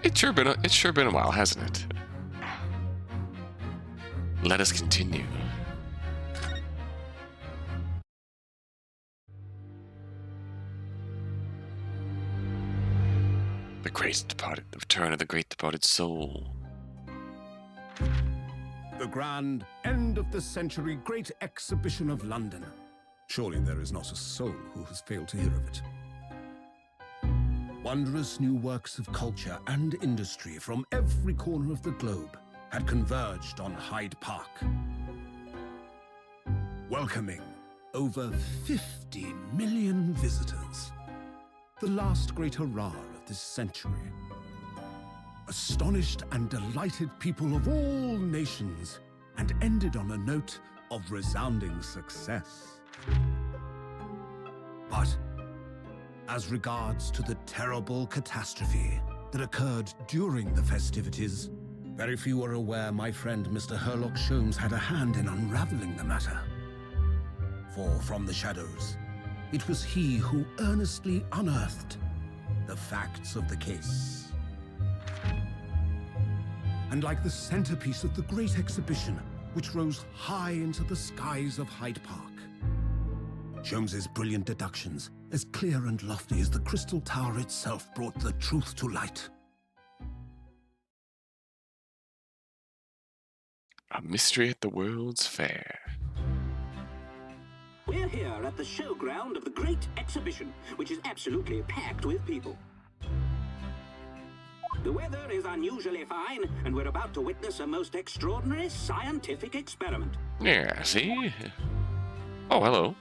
It's sure been a while, hasn't it? Let us continue. The return of the great departed soul. The grand end of the century great exhibition of London. Surely there is not a soul who has failed to hear of it. Wondrous new works of culture and industry from every corner of the globe had converged on Hyde Park, welcoming over 50 million visitors. The last great hurrah of this century. Astonished and delighted people of all nations, and ended on a note of resounding success. But as regards to the terrible catastrophe that occurred during the festivities, very few are aware my friend Mr. Herlock Sholmes had a hand in unraveling the matter. For from the shadows, it was he who earnestly unearthed the facts of the case. And like the centerpiece of the great exhibition, which rose high into the skies of Hyde Park, Sholmes's brilliant deductions, as clear and lofty as the Crystal Tower itself, brought the truth to light. A mystery at the World's Fair. We're here at the showground of the Great Exhibition, which is absolutely packed with people. The weather is unusually fine, and we're about to witness a most extraordinary scientific experiment. Yeah, see? Oh, hello.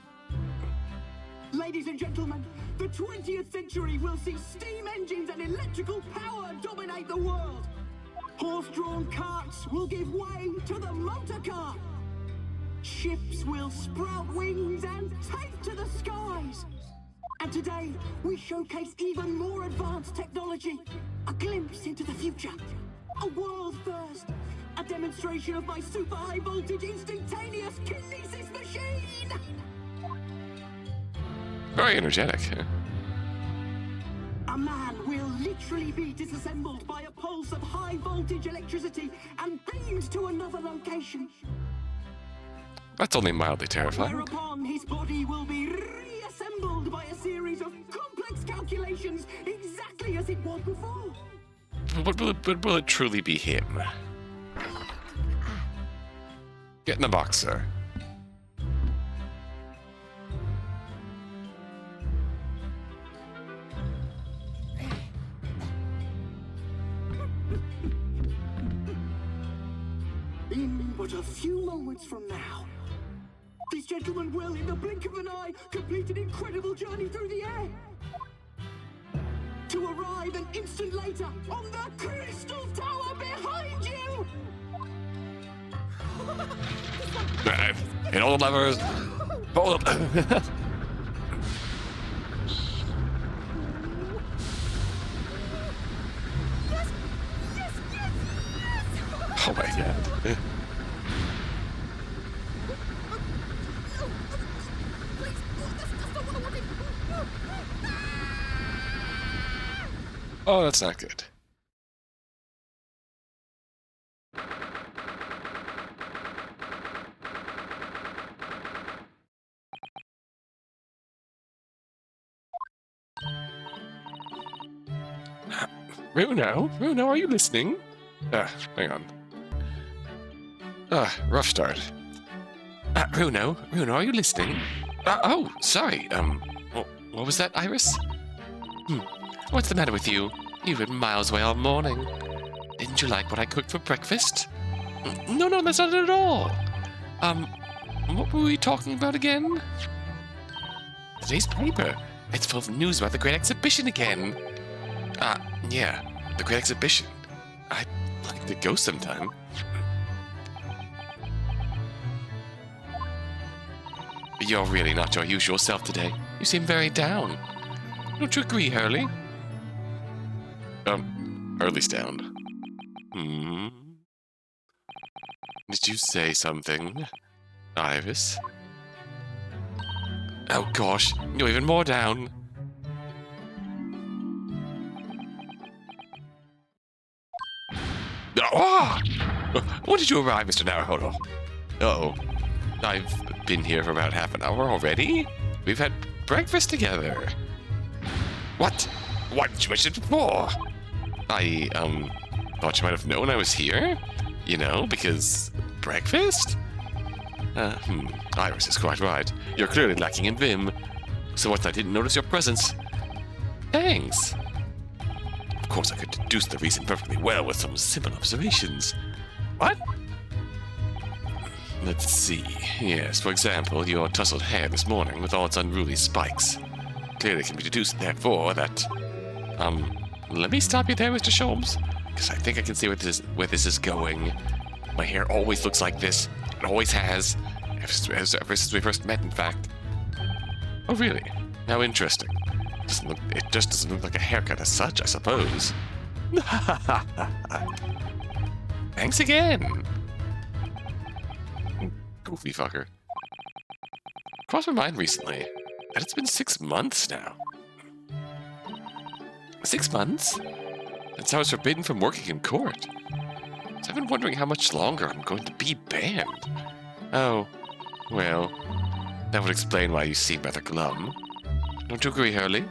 Ladies and gentlemen, the 20th century will see steam engines and electrical power dominate the world. Horse-drawn carts will give way to the motor car. Ships will sprout wings and take to the skies. And today, we showcase even more advanced technology. A glimpse into the future. A world first. A demonstration of my super high voltage instantaneous kinesis machine. Very energetic. A man will literally be disassembled by a pulse of high voltage electricity and beamed to another location. That's only mildly terrifying. Whereupon his body will be reassembled by a series of complex calculations exactly as it was before. But will it truly be him? Get in the box, sir. In but a few moments from now, this gentleman will, in the blink of an eye, complete an incredible journey through the air. To arrive an instant later on the Crystal Tower behind you! Hit all the levers. Hold up. Oh my god. Oh, that's not good. Runo, are you listening? Hang on. Rough start. Runo, are you listening? Oh, sorry. What was that, Iris? What's the matter with you? You've been miles away all morning. Didn't you like what I cooked for breakfast? No, that's not it at all. What were we talking about again? Today's paper. It's full of news about the Great Exhibition again. Yeah, the Great Exhibition. I'd like to go sometime. You're really not your usual self today. You seem very down. Don't you agree, Hurley? Hurley's down. Did you say something, Iris? Oh gosh, you're even more down. Ah! When did you arrive, Mr. Naruhodo? Uh-oh. I've been here for about half an hour already? We've had breakfast together. What? Why didn't you mention it before? I, thought you might have known I was here. You know, because breakfast? Iris is quite right. You're clearly lacking in vim. So what, I didn't notice your presence? Thanks. Of course, I could deduce the reason perfectly well with some simple observations. What? Let's see. Yes, for example, your tousled hair this morning with all its unruly spikes. Clearly can be deduced, therefore, that... let me stop you there, Mr. Sholmes, because I think I can see where this is going. My hair always looks like this. It always has. Ever since we first met, in fact. Oh, really? How interesting. It just doesn't look like a haircut as such, I suppose. Thanks again. Goofy fucker. Crossed my mind recently that it's been 6 months now. 6 months? That's how I was forbidden from working in court. So I've been wondering how much longer I'm going to be banned. Oh, well, that would explain why you seem rather glum. Don't you agree, Hurley?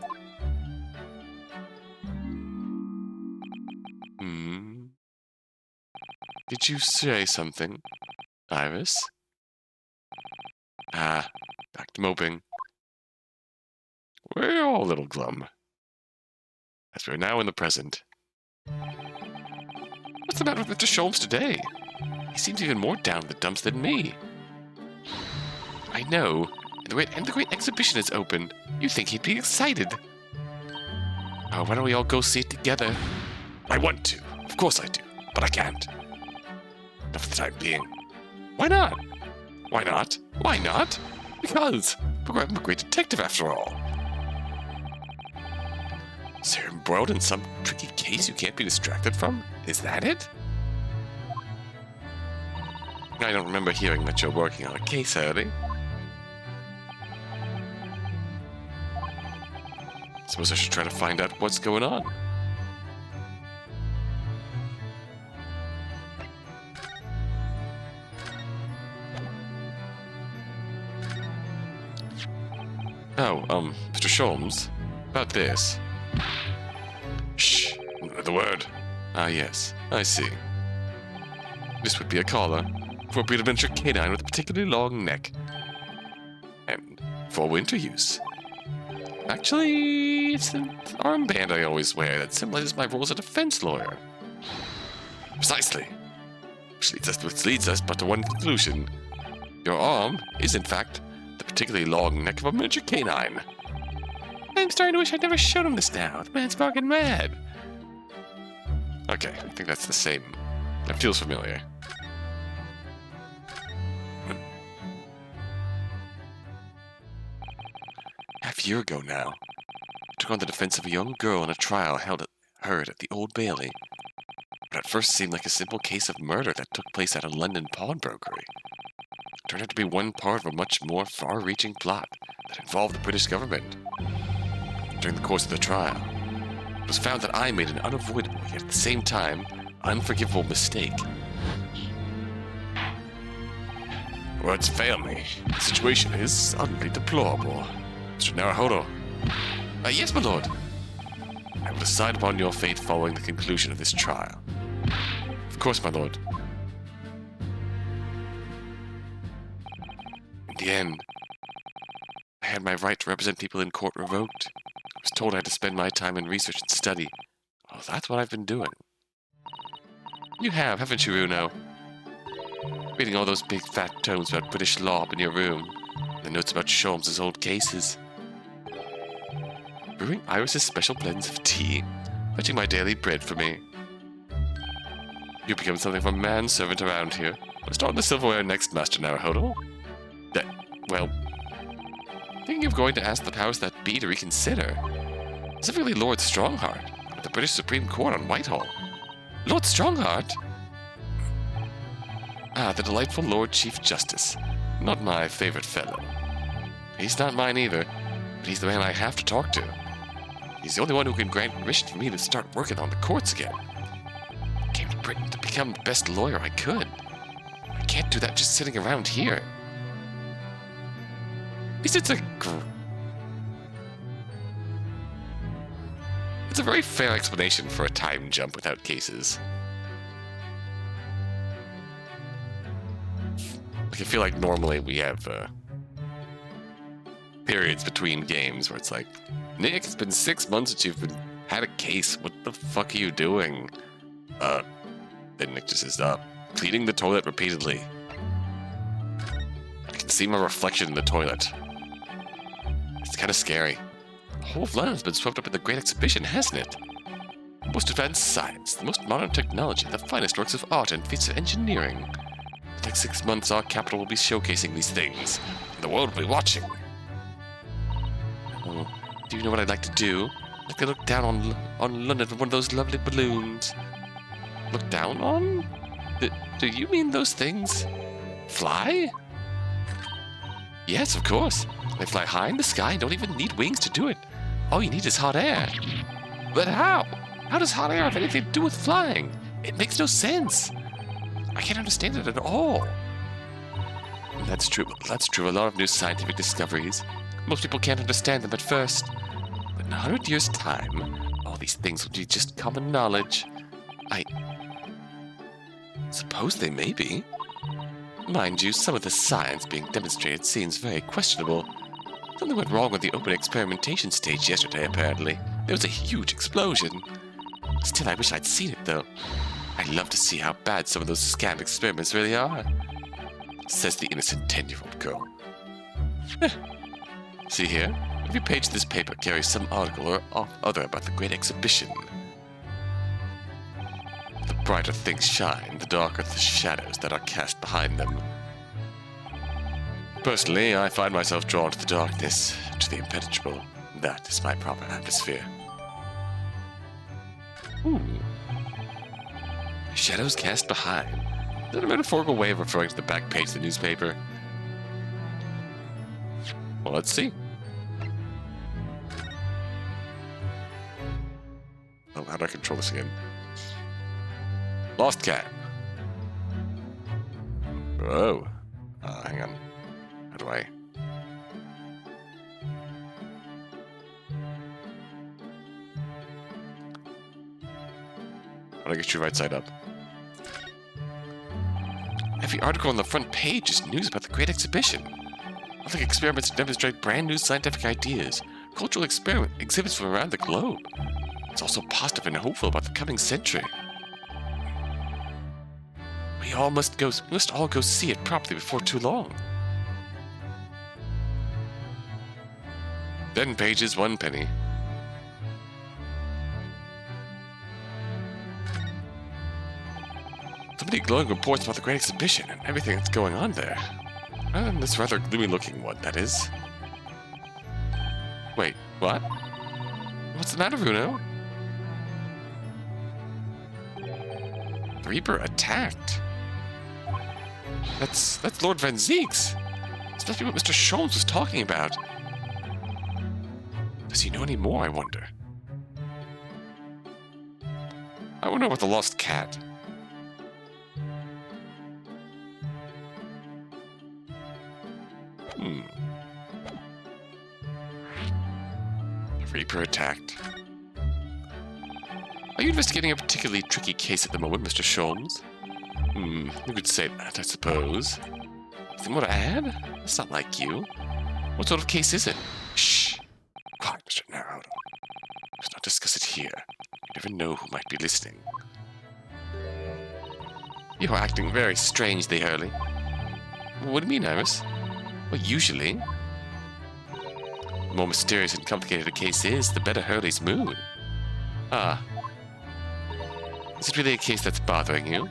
Did you say something, Iris? Ah, back to moping. We're all a little glum. As we're now in the present. What's the matter with Mr. Sholmes today? He seems even more down in the dumps than me. I know. And the great exhibition is open. You'd think he'd be excited. Oh, why don't we all go see it together? I want to. Of course I do. But I can't. Not for the time being. Why not? Why not? Why not? Because I'm a great detective after all. So you're embroiled in some tricky case you can't be distracted from? Is that it? I don't remember hearing that you're working on a case, Hurley. Suppose I should try to find out what's going on. Oh, Mr. Sholmes, about this. Shh, the word. Ah, yes, I see. This would be a collar for a breed of miniature canine with a particularly long neck. And for winter use. Actually, it's an armband I always wear that symbolizes my role as a defense lawyer. Precisely. Which leads us but to one conclusion. Your arm is, in fact, the particularly long neck of a miniature canine. I'm starting to wish I'd never showed him this now. The man's barking mad. Okay, I think that's the same. That feels familiar. Half a year ago now, I took on the defense of a young girl in a trial heard at the Old Bailey. But at first seemed like a simple case of murder that took place at a London pawnbrokery. It turned out to be one part of a much more far-reaching plot that involved the British government. During the course of the trial, it was found that I made an unavoidable, yet at the same time, unforgivable mistake. Words fail me. The situation is utterly deplorable. Mr. Naruhodo. Yes, my lord. I will decide upon your fate following the conclusion of this trial. Of course, my lord. In the end, I had my right to represent people in court revoked. I was told I had to spend my time in research and study. Well, that's what I've been doing. You have, haven't you, Ryuno? Reading all those big fat tomes about British law up in your room. And the notes about Sholmes' old cases. Brewing Iris's special blends of tea. Fetching my daily bread for me. You become something of a manservant around here. I'll start on the silverware next, Master Naruhodo. Well, thinking of going to ask the powers that be to reconsider. Specifically Lord Strongheart, at the British Supreme Court on Whitehall. Lord Strongheart? Ah, the delightful Lord Chief Justice. Not my favorite fellow. He's not mine either, but he's the man I have to talk to. He's the only one who can grant permission for me to start working on the courts again. Came to Britain to become the best lawyer I could. I can't do that just sitting around here. At least it's a very fair explanation for a time jump without cases. Like, I feel like normally we have periods between games where it's like, Nick, it's been 6 months since you've had a case. What the fuck are you doing? Then Nick just says, cleaning the toilet repeatedly. I can see my reflection in the toilet. It's kind of scary. The whole of London's been swept up in the Great Exhibition, hasn't it? The most advanced science, the most modern technology, the finest works of art and feats of engineering. In the next 6 months, our capital will be showcasing these things, and the world will be watching. Oh, do you know what I'd like to do? I'd like to look down on London from one of those lovely balloons. Look down on? Do you mean those things fly? Yes, of course. They fly high in the sky and don't even need wings to do it. All you need is hot air. But how? How does hot air have anything to do with flying? It makes no sense. I can't understand it at all. That's true. That's true. A lot of new scientific discoveries. Most people can't understand them at first. But in 100 years' time, all these things will be just common knowledge. I suppose they may be. Mind you, some of the science being demonstrated seems very questionable. Something went wrong with the open experimentation stage yesterday, apparently. There was a huge explosion. Still, I wish I'd seen it, though. I'd love to see how bad some of those scam experiments really are. Says the innocent 10-year-old girl. See here? Every page of this paper carries some article or other about the Great Exhibition. The brighter things shine, the darker the shadows that are cast behind them. Personally, I find myself drawn to the darkness, to the impenetrable. That is my proper atmosphere. Shadows cast behind. Is that a metaphorical way of referring to the back page of the newspaper? Well, let's see. Oh, how do I control this again? Lost cat. Oh. Hang on. How do I... How do I get you right side up? Every article on the front page is news about the Great Exhibition. Public experiments demonstrate brand new scientific ideas, cultural exhibits from around the globe. It's also positive and hopeful about the coming century. We must all go see it properly before too long. 10 pages, 1 penny. So many glowing reports about the Great Exhibition and everything that's going on there. And this rather gloomy-looking one, that is. Wait, what? What's the matter, Runo? The Reaper attacked. That's Lord Van Zieks. This must be what Mr. Sholmes was talking about. Does he know any more, I wonder? I wonder about the lost cat. The Reaper attacked. Are you investigating a particularly tricky case at the moment, Mr. Sholmes? You could say that, I suppose. Anything more to add? It's not like you. What sort of case is it? Shh! Quiet, Mr. Naruhodo. Let's not discuss it here. You never know who might be listening. You are acting very strangely, Hurley. What do you mean, Iris? Well, usually. The more mysterious and complicated a case is, the better Hurley's mood. Ah. Is it really a case that's bothering you?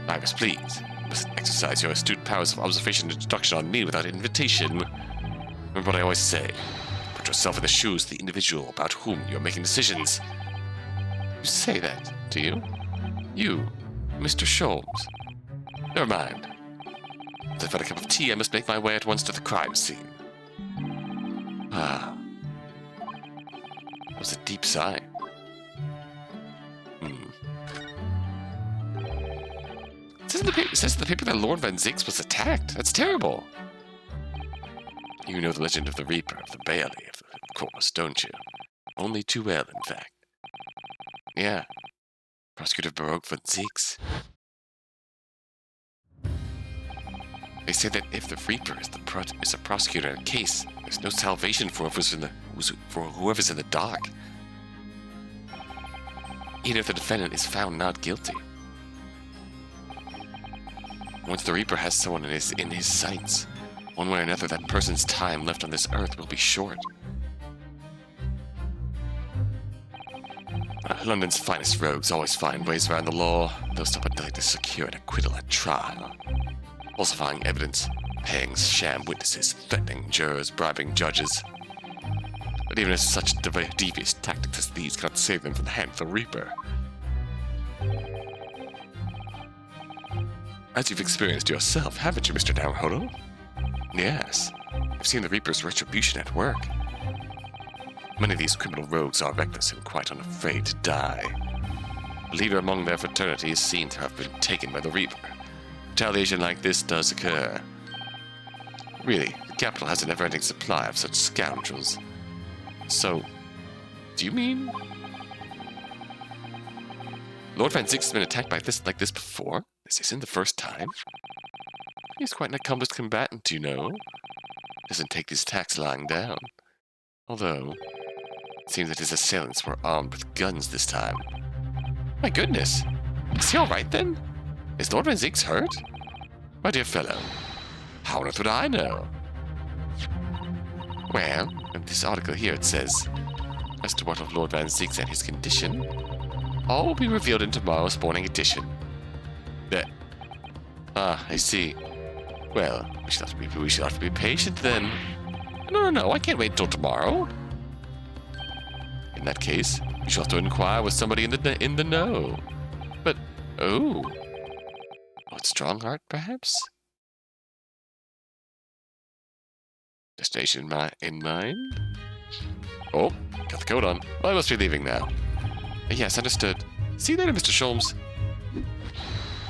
Iris, please. You mustn't exercise your astute powers of observation and deduction on me without invitation. Remember what I always say. Put yourself in the shoes of the individual about whom you're making decisions. You say that, do you? You, Mr. Sholmes. Never mind. If I've had a cup of tea, I must make my way at once to the crime scene. Ah. That was a deep sigh. It says in the paper that Lord Van Zieks was attacked. That's terrible. You know the legend of the Reaper, of the Bailey, of course, don't you? Only too well, in fact. Yeah. Prosecutor Barok Van Zieks. They say that if the Reaper is a prosecutor in a case, there's no salvation for whoever's in the dock. Even if the defendant is found not guilty. Once the Reaper has someone in his sights, one way or another, that person's time left on this earth will be short. London's finest rogues always find ways around the law. They'll stop at nothing to secure an acquittal at trial. Falsifying evidence, paying sham witnesses, threatening jurors, bribing judges. But even as such devious tactics as these cannot save them from the hand of the Reaper. As you've experienced yourself, haven't you, Mr. Naruhodo? Yes. I've seen the Reaper's retribution at work. Many of these criminal rogues are reckless and quite unafraid to die. A leader among their fraternity is seen to have been taken by the Reaper. Retaliation like this does occur. Really, the capital has a never-ending supply of such scoundrels. So, do you mean Lord Van Zieks has been attacked like this before? This isn't the first time. He's quite an accomplished combatant, you know. Doesn't take his attacks lying down. Although, it seems that his assailants were armed with guns this time. My goodness! Is he alright then? Is Lord Van Zieks hurt? My dear fellow, how on earth would I know? Well, in this article here it says, as to what of Lord Van Zieks and his condition, all will be revealed in tomorrow's morning edition. There. Ah, I see. Well, we shall have to be patient then. No, I can't wait until tomorrow. In that case, we shall have to inquire with somebody in the know. But, oh, Strongheart, perhaps? Destination in mind? Oh, got the coat on. Well, I must be leaving now. Yes, understood. See you later, Mr. Sholmes.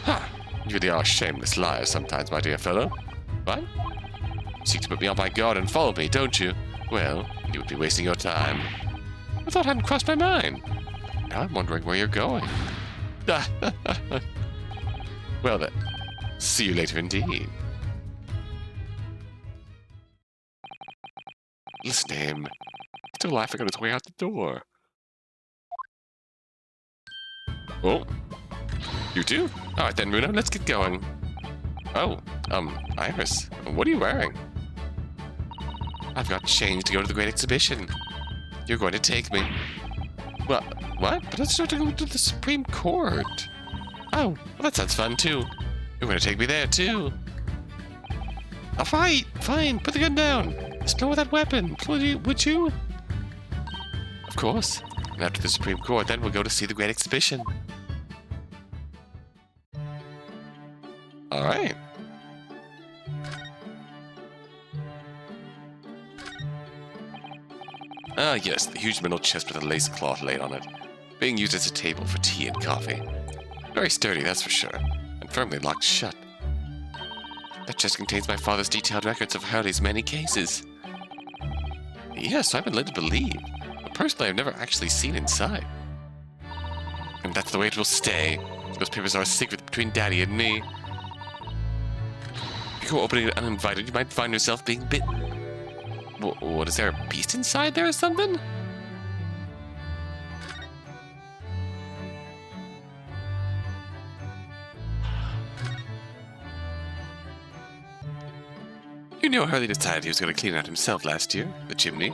Ha! You really are a shameless liar sometimes, my dear fellow. What? You seek to put me on my guard and follow me, don't you? Well, you would be wasting your time. I thought hadn't crossed my mind. Now I'm wondering where you're going. Well then, see you later indeed. Listen to him. He's still laughing on his way out the door. Oh, you too? Alright then, Runo, let's get going. Oh, Iris, what are you wearing? I've got changed to go to the Great Exhibition. You're going to take me. What? But let's start to go to the Supreme Court. Oh, well, that sounds fun too. You're going to take me there too. I'll fight! Fine, put the gun down. Just lower that weapon, would you? Of course. And after the Supreme Court, then we'll go to see the Great Exhibition. Alright. Ah, yes, the huge metal chest with a lace cloth laid on it, being used as a table for tea and coffee. Very sturdy, that's for sure, and firmly locked shut. That chest contains my father's detailed records of Hurley's many cases. Yes, I've been led to believe, but personally I've never actually seen inside. And that's the way it will stay. Those papers are a secret between Daddy and me. If you go opening it uninvited, you might find yourself being bitten. What, is there a beast inside there or something? You know Hurley decided he was going to clean out himself last year, the chimney.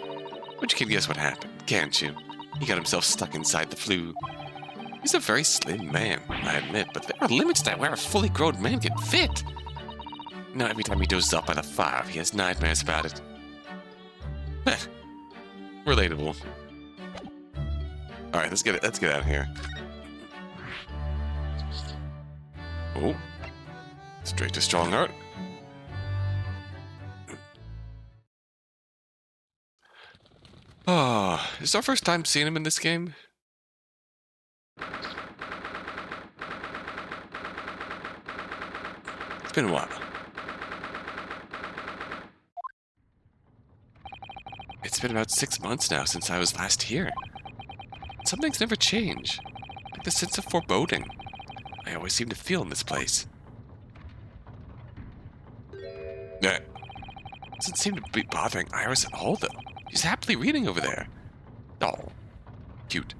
But you can guess what happened, can't you? He got himself stuck inside the flue. He's a very slim man, I admit, but there are limits to where a fully grown man can fit. Now every time he dozes up by the fire, he has nightmares about it. Relatable. Alright, let's get out of here. Oh. Straight to Strongheart. Oh, is this our first time seeing him in this game? been a while. It's been about 6 months now since I was last here. Some things never change. Like the sense of foreboding I always seem to feel in this place. Doesn't seem to be bothering Iris at all, though. She's happily reading over there. Oh, cute.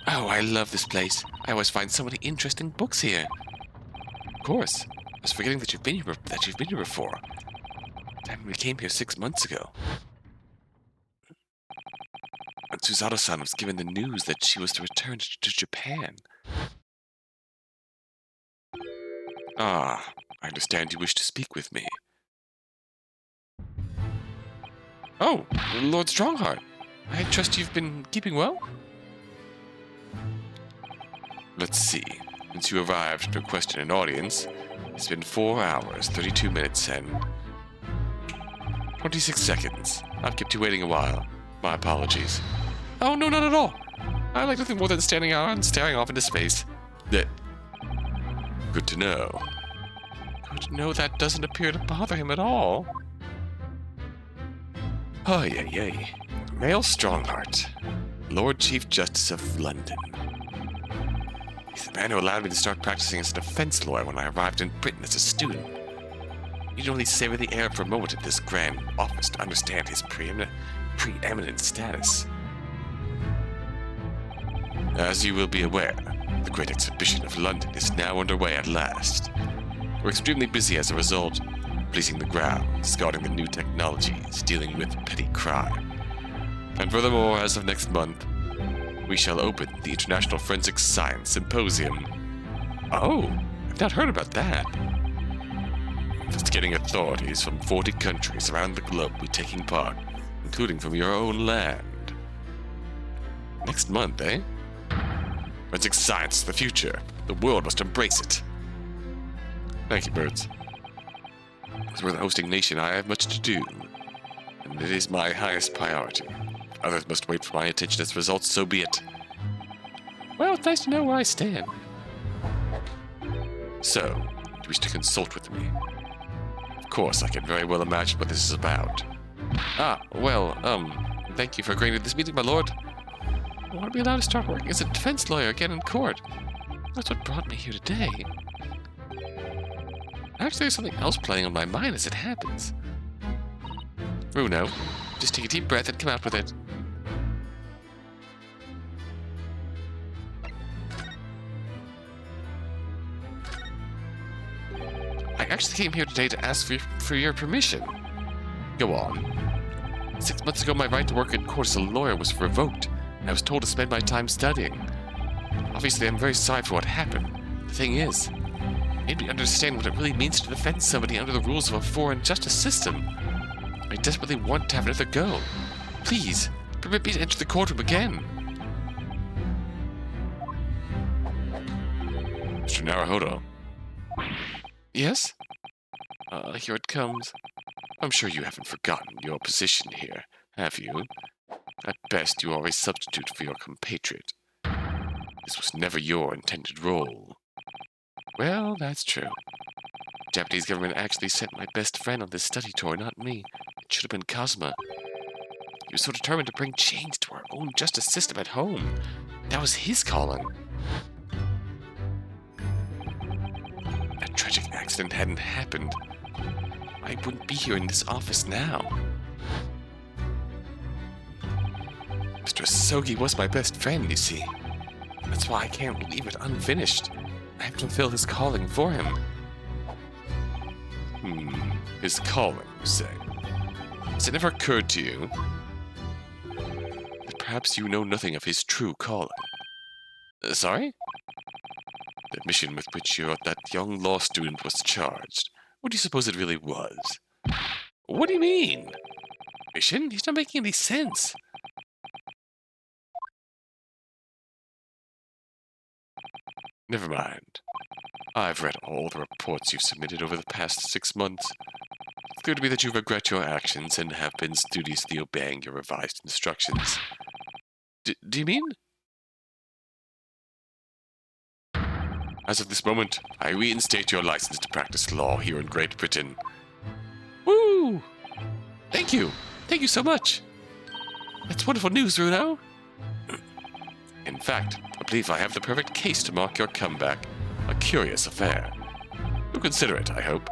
Oh, I love this place. I always find so many interesting books here. Of course. I was forgetting that you've been here before. We came here 6 months ago. And Susato-san was given the news that she was to return to Japan. Ah, I understand you wish to speak with me. Oh, Lord Strongheart. I trust you've been keeping well? Let's see. Since you arrived to request an audience, it's been 4 hours, 32 minutes, and 26 seconds. I've kept you waiting a while. My apologies. Oh, no, not at all. I like nothing more than standing out and staring off into space. Good to know. Good to know that doesn't appear to bother him at all. Oh, yay. Male Strongheart, Lord Chief Justice of London. He's the man who allowed me to start practicing as a defense lawyer when I arrived in Britain as a student. You'd only savor the air for a moment of this grand office to understand his preeminent status. As you will be aware, the Great Exhibition of London is now underway at last. We're extremely busy as a result, policing the grounds, guarding the new technologies, dealing with petty crime. And furthermore, as of next month, we shall open the International Forensic Science Symposium. Oh, I've not heard about that. Investigating authorities from 40 countries around the globe will be taking part, including from your own land. Next month, eh? Forensic science is the future. The world must embrace it. Thank you, birds. As we're the hosting nation, I have much to do, and it is my highest priority. If others must wait for my attention as a result, so be it. Well, it's nice to know where I stand. So, do you wish to consult with me? Of course, I can very well imagine what this is about. Thank you for agreeing to this meeting, my lord. I want to be allowed to start working as a defense lawyer again in court. That's what brought me here today. Actually, there's something else playing on my mind as it happens. Runo, just take a deep breath and come out with it. I actually came here today to ask for your permission. Go on. 6 months ago, my right to work in court as a lawyer was revoked, and I was told to spend my time studying. Obviously, I'm very sorry for what happened. The thing is, it made me understand what it really means to defend somebody under the rules of a foreign justice system. I desperately want to have another go. Please, permit me to enter the courtroom again. Mr. Naruhodo. Yes? Here it comes. I'm sure you haven't forgotten your position here, have you? At best, you are a substitute for your compatriot. This was never your intended role. Well, that's true. The Japanese government actually sent my best friend on this study tour, not me. It should have been Kazuma. He was so determined to bring change to our own justice system at home. That was his calling. That tragic accident hadn't happened, I wouldn't be here in this office now. Mr. Asogi was my best friend, you see. That's why I can't leave it unfinished. I have to fulfill his calling for him. His calling, you say? Has it never occurred to you that perhaps you know nothing of his true calling? Sorry? The mission with which that young law student was charged. What do you suppose it really was? What do you mean? Mission? He's not making any sense. Never mind. I've read all the reports you've submitted over the past 6 months. It's clear to me that you regret your actions and have been studiously obeying your revised instructions. Do you mean? As of this moment, I reinstate your license to practice law here in Great Britain. Woo! Thank you. Thank you so much. That's wonderful news, Runo. In fact, I believe I have the perfect case to mark your comeback. A curious affair. You'll consider it, I hope.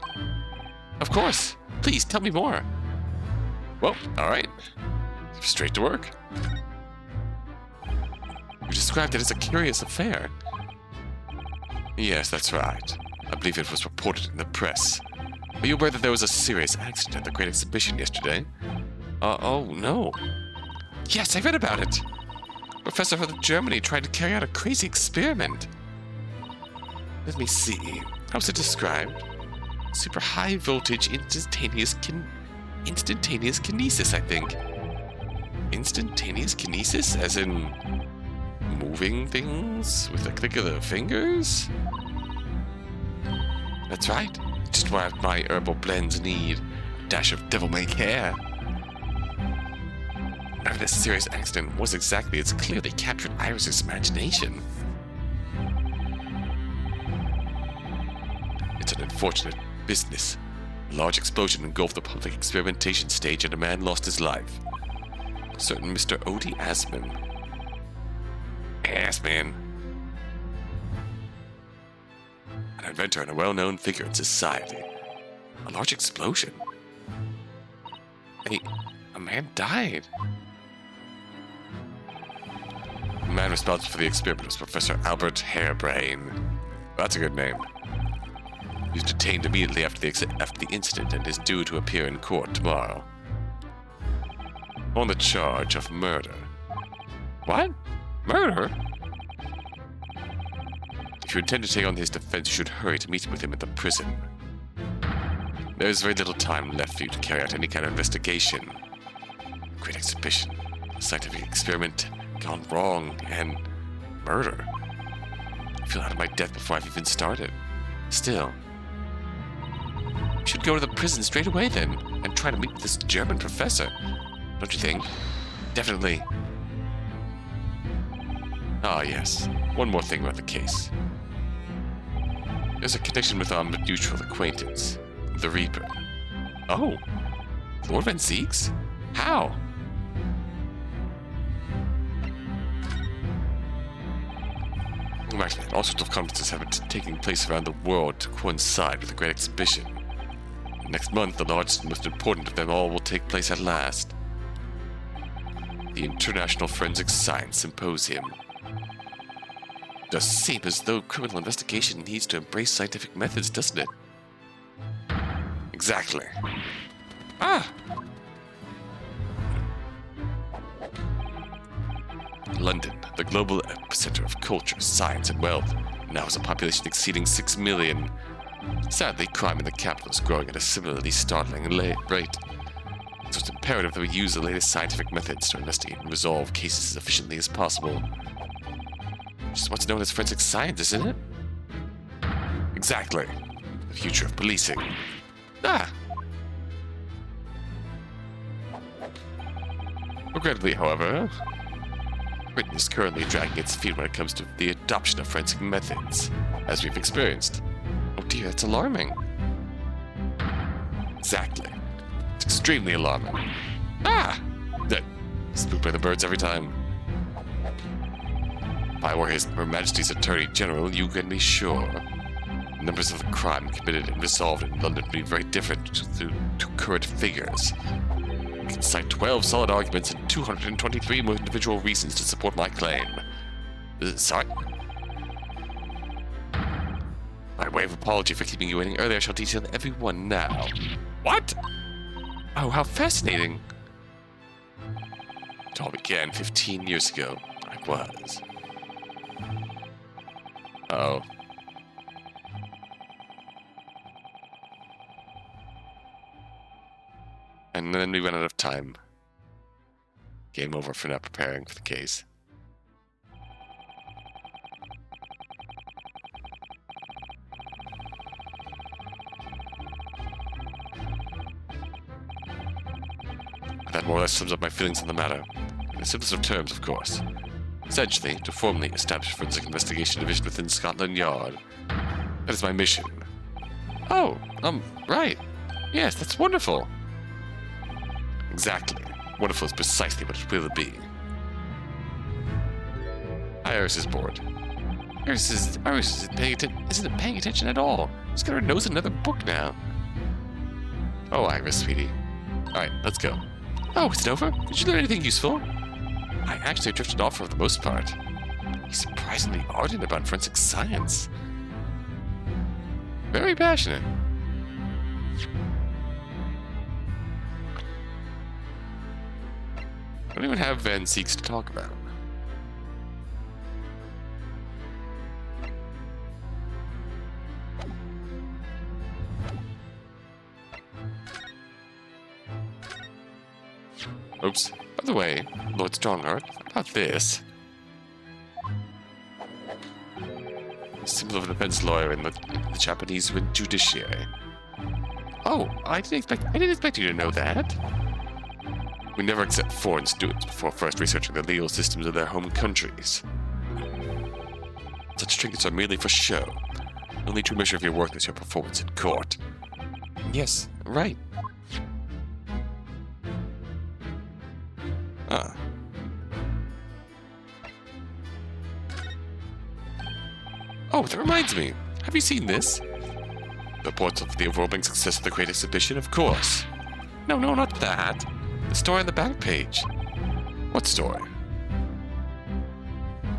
Of course. Please, tell me more. Well, alright. Straight to work. You described it as a curious affair. Yes, that's right. I believe it was reported in the press. Are you aware that there was a serious accident at the Great Exhibition yesterday? Oh, no. Yes, I read about it. A professor from Germany tried to carry out a crazy experiment. Let me see. How's it described? Super high voltage instantaneous kinesis, I think. Instantaneous kinesis? As in moving things with a click of the fingers? That's right. Just what my herbal blends need. A dash of devil-may-care. Now, this serious accident was exactly as clearly captured Iris's imagination. It's an unfortunate business. A large explosion engulfed the public experimentation stage and a man lost his life. A certain Mr. Odie Asman. Asman. An inventor and a well-known figure in society. A large explosion. A man died. The man responsible for the experiment was Professor Albert Harebrain. That's a good name. He was detained immediately after the incident and is due to appear in court tomorrow. On the charge of murder. What? Murder? If you intend to take on his defense, you should hurry to meet with him at the prison. There is very little time left for you to carry out any kind of investigation. Great exhibition, a scientific experiment gone wrong, and murder. I feel out of my depth before I've even started. Still, you should go to the prison straight away then, and try to meet with this German professor. Don't you think? Definitely. Ah, yes. One more thing about the case. There's a connection with our mutual acquaintance, the Reaper. Oh, Lord Van Zieks? How? Back to that, all sorts of conferences have been taking place around the world to coincide with the Great Exhibition. Next month, the largest and most important of them all will take place at last. The International Forensic Science Symposium. It does seem as though criminal investigation needs to embrace scientific methods, doesn't it? Exactly. Ah! London, the global epicenter of culture, science, and wealth, now has a population exceeding 6 million. Sadly, crime in the capital is growing at a similarly startling rate. So it's imperative that we use the latest scientific methods to investigate and resolve cases as efficiently as possible. Just what's known as forensic science, isn't it? Exactly. The future of policing. Ah! Regrettably, however, Britain is currently dragging its feet when it comes to the adoption of forensic methods, as we've experienced. Oh dear, it's alarming. Exactly. It's extremely alarming. Ah! Spooked by the birds every time. If I were Her Majesty's Attorney General, you can be sure the numbers of the crime committed and resolved in London would be very different to current figures. I can cite 12 solid arguments and 223 more individual reasons to support my claim. Sorry? By way of apology for keeping you waiting earlier, I shall detail every one now. What? Oh, how fascinating. It all began 15 years ago. I was. Uh-oh. And then we ran out of time. Game over for not preparing for the case. That more or less sums up my feelings on the matter. In the simplest of terms, of course. essentially to formally establish a forensic investigation division within Scotland Yard. That is my mission. Oh, right. Yes, that's wonderful. Exactly. Wonderful is precisely what it will be. Iris is bored. Iris isn't paying attention at all. She's got her nose in another book now. Oh, Iris, sweetie. Alright, let's go. Oh, is it over? Did you learn anything useful? I actually drifted off for the most part. He's surprisingly ardent about forensic science. Very passionate. I don't even have Van Zieks to talk about. Oops. By the way, Lord Strongheart, about this. Symbol of a defense lawyer in the Japanese judiciary. Oh, I didn't expect you to know that. We never accept foreign students before first researching the legal systems of their home countries. Such trinkets are merely for show. The only true measure of your worth is your performance in court. Yes, right. Oh, that reminds me. Have you seen this? Reports of the overwhelming success of the Great Exhibition, of course. No, not that. The story on the back page. What story?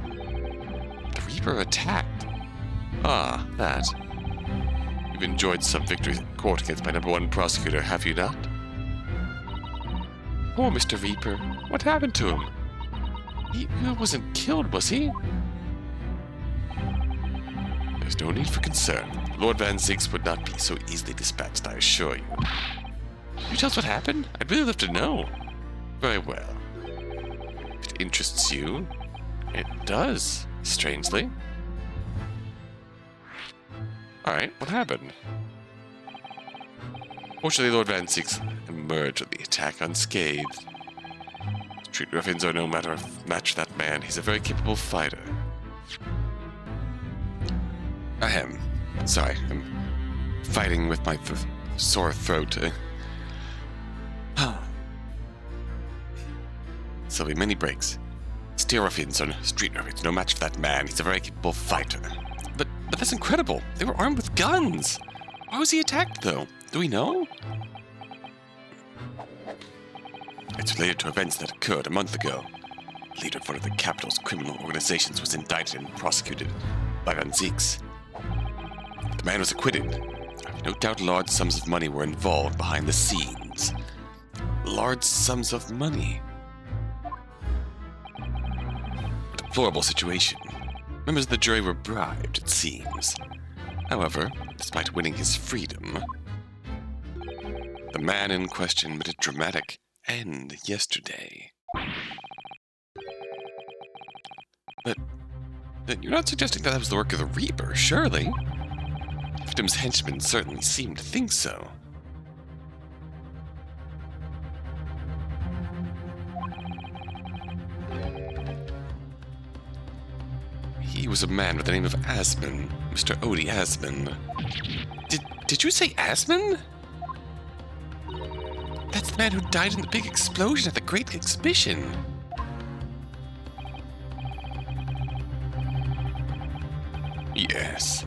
The Reaper attacked. Ah, that. You've enjoyed some victories in court against my #1 prosecutor, have you not? Poor Mr. Reaper. What happened to him? He wasn't killed, was he? There's no need for concern. Lord Van Zieks would not be so easily dispatched, I assure you. Can you tell us what happened? I'd really love to know. Very well. If it interests you, it does, strangely. Alright, what happened? Fortunately, Lord Van Zieks emerged from the attack unscathed. Street ruffians are no match for that man. He's a very capable fighter. Sorry, I'm fighting with my sore throat. So there'll be many breaks. Street ruffians no match for that man. He's a very capable fighter. But that's incredible. They were armed with guns. Why was he attacked, though? Do we know? It's related to events that occurred a month ago. The leader of one of the capital's criminal organizations was indicted and prosecuted by Van Zieks. The man was acquitted. I have no doubt large sums of money were involved behind the scenes. Large sums of money. A deplorable situation. Members of the jury were bribed, it seems. However, despite winning his freedom, the man in question met a dramatic end yesterday. But you're not suggesting that was the work of the Reaper, surely? The victim's henchmen certainly seemed to think so. He was a man with the name of Asman, Mr. Odie Asman. Did you say Asman? That's the man who died in the big explosion at the Great Exhibition. Yes.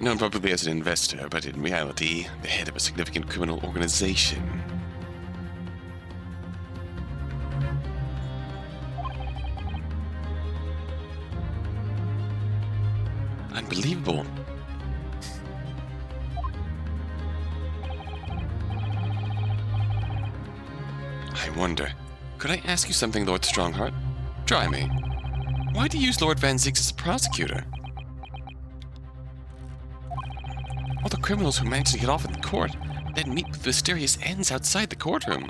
Known probably as an investor, but in reality, the head of a significant criminal organization. Unbelievable. I wonder, could I ask you something, Lord Strongheart? Try me. Why do you use Lord Van Zieks as a prosecutor? All the criminals who manage to get off in the court then meet with mysterious ends outside the courtroom.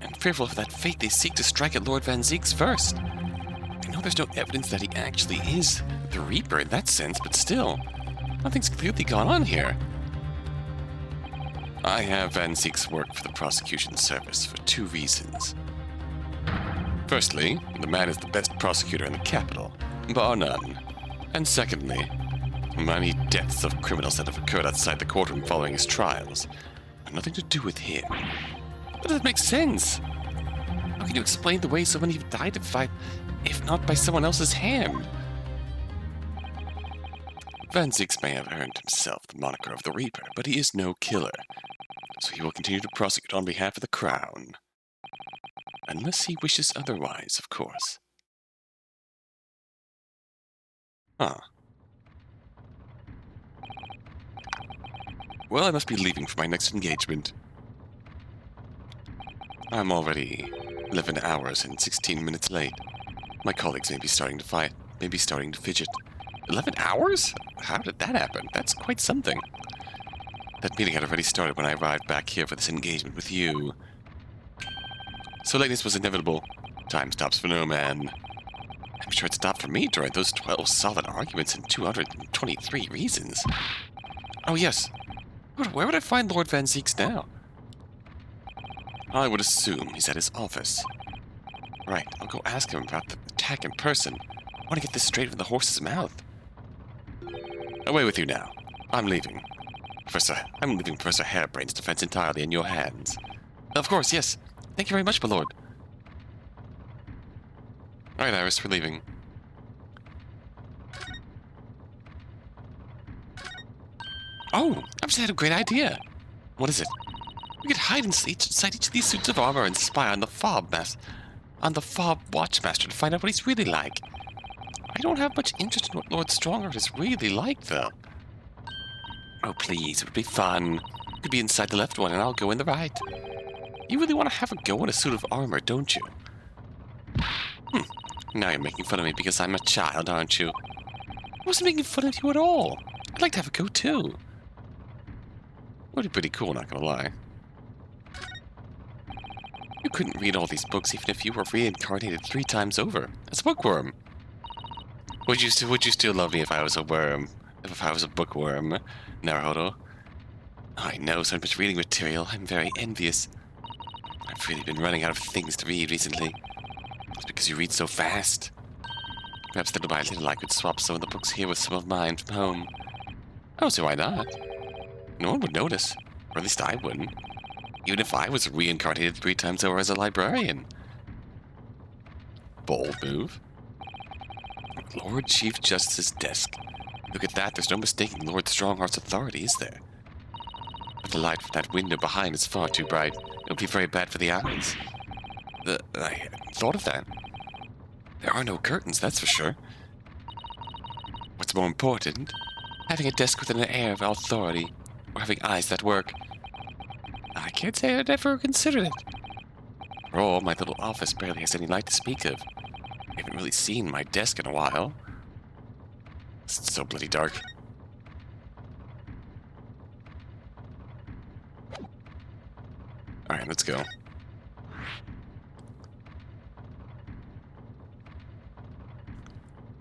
And fearful of that fate, they seek to strike at Lord Van Zieks first. I know there's no evidence that he actually is the Reaper in that sense, but still, nothing's clearly gone on here. I have Van Zieks work for the prosecution service for 2 reasons. Firstly, the man is the best prosecutor in the capital, bar none. And secondly, many deaths of criminals that have occurred outside the courtroom following his trials have nothing to do with him. But that makes sense. How can you explain the way so many have died if not by someone else's hand? Van Zieks may have earned himself the moniker of the Reaper, but he is no killer, so he will continue to prosecute on behalf of the Crown. Unless he wishes otherwise, of course. Huh. Well, I must be leaving for my next engagement. I'm already 11 hours and 16 minutes late. My colleagues may be starting to fight, maybe starting to fidget. 11 hours? How did that happen? That's quite something. That meeting had already started when I arrived back here for this engagement with you. So lateness was inevitable. Time stops for no man. I'm sure it stopped for me during those 12 solid arguments and 223 reasons. Oh yes. Where would I find Lord Van Zieks now? I would assume he's at his office. Right, I'll go ask him about the attack in person. I want to get this straight from the horse's mouth. Away with you now. I'm leaving. I'm leaving Professor Hairbrain's defense entirely in your hands. Of course, yes. Thank you very much, my lord. Alright, Iris, we're leaving. Oh, I've just had a great idea. What is it? We could hide inside each of these suits of armor and spy on the fob watchmaster to find out what he's really like. I don't have much interest in what Lord Strongheart is really like, though. Oh, please, it would be fun. You could be inside the left one and I'll go in the right. You really want to have a go in a suit of armor, don't you? Now you're making fun of me because I'm a child, aren't you? I wasn't making fun of you at all. I'd like to have a go, too. Would be pretty cool, not gonna lie. You couldn't read all these books even if you were reincarnated 3 times over as a bookworm. Would you still love me if I was a worm? If I was a bookworm, Naruhodo? I know so much reading material. I'm very envious. I've really been running out of things to read recently. It's because you read so fast. Perhaps little by little I could swap some of the books here with some of mine from home. Oh, so why not? No one would notice. Or at least I wouldn't. Even if I was reincarnated 3 times over as a librarian. Bold move. Lord Chief Justice's desk. Look at that, there's no mistaking Lord Strongheart's authority, is there? But the light from that window behind is far too bright. It would be very bad for the eyes. I hadn't thought of that. There are no curtains, that's for sure. What's more important? Having a desk with an air of authority, or having eyes that work. I can't say I'd ever considered it. After all, my little office barely has any light to speak of. I haven't really seen my desk in a while. It's so bloody dark. Alright, let's go.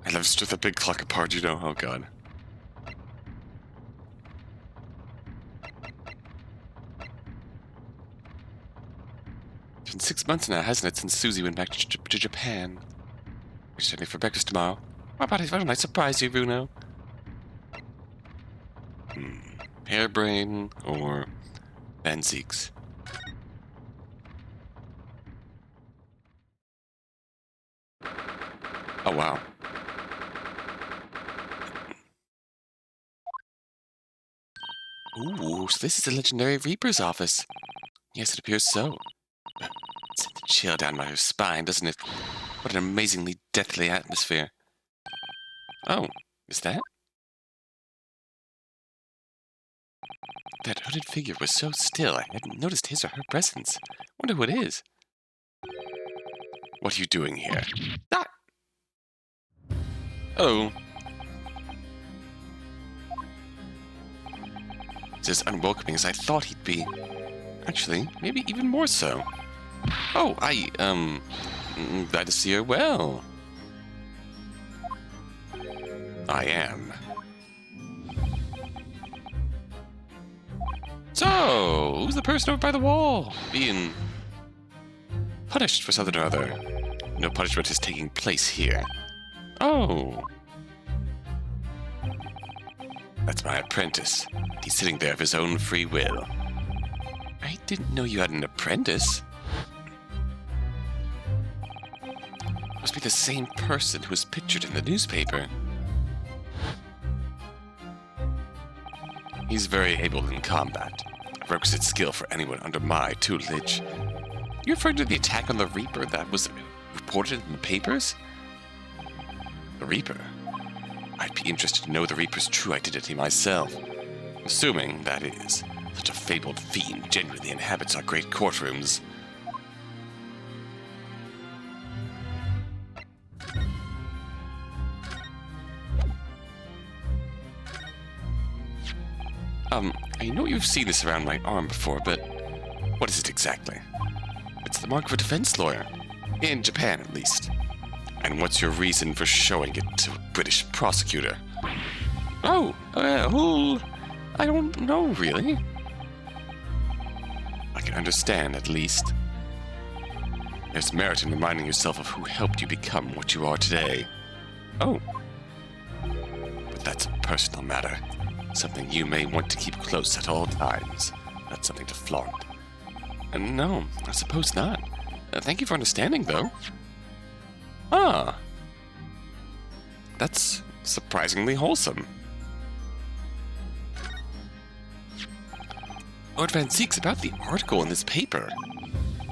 I love with a big clock apart, you know? Oh god. It's been 6 months now, hasn't it, since Susie went back to Japan? We're starting for breakfast tomorrow. Why don't I surprise you, Runo? Hairbrain or Van Zieks? Oh, wow. Ooh, so this is the legendary Reaper's office. Yes, it appears so. It sends a chill down my spine, doesn't it? What an amazingly deathly atmosphere. Oh, is that? That hooded figure was so still, I hadn't noticed his or her presence. Wonder who it is. What are you doing here? Ah! Oh. It's as unwelcoming as I thought he'd be. Actually, maybe even more so. Oh, glad to see her well. I am. So, who's the person over by the wall? Being punished for something or other. No punishment is taking place here. Oh. That's my apprentice. He's sitting there of his own free will. I didn't know you had an apprentice. Must be the same person who was pictured in the newspaper. He's very able in combat. A requisite skill for anyone under my tutelage. You referring to the attack on the Reaper that was reported in the papers? The Reaper? I'd be interested to know the Reaper's true identity myself. Assuming, that is, such a fabled fiend genuinely inhabits our great courtrooms. I know you've seen this around my arm before, but what is it exactly? It's the mark of a defense lawyer. In Japan, at least. And what's your reason for showing it to a British prosecutor? Oh, well, I don't know, really. I can understand, at least. There's merit in reminding yourself of who helped you become what you are today. Oh. But that's a personal matter. Something you may want to keep close at all times. Not something to flaunt. No, I suppose not. Thank you for understanding, though. Ah. That's surprisingly wholesome. Lord Van Zieks, about the article in this paper.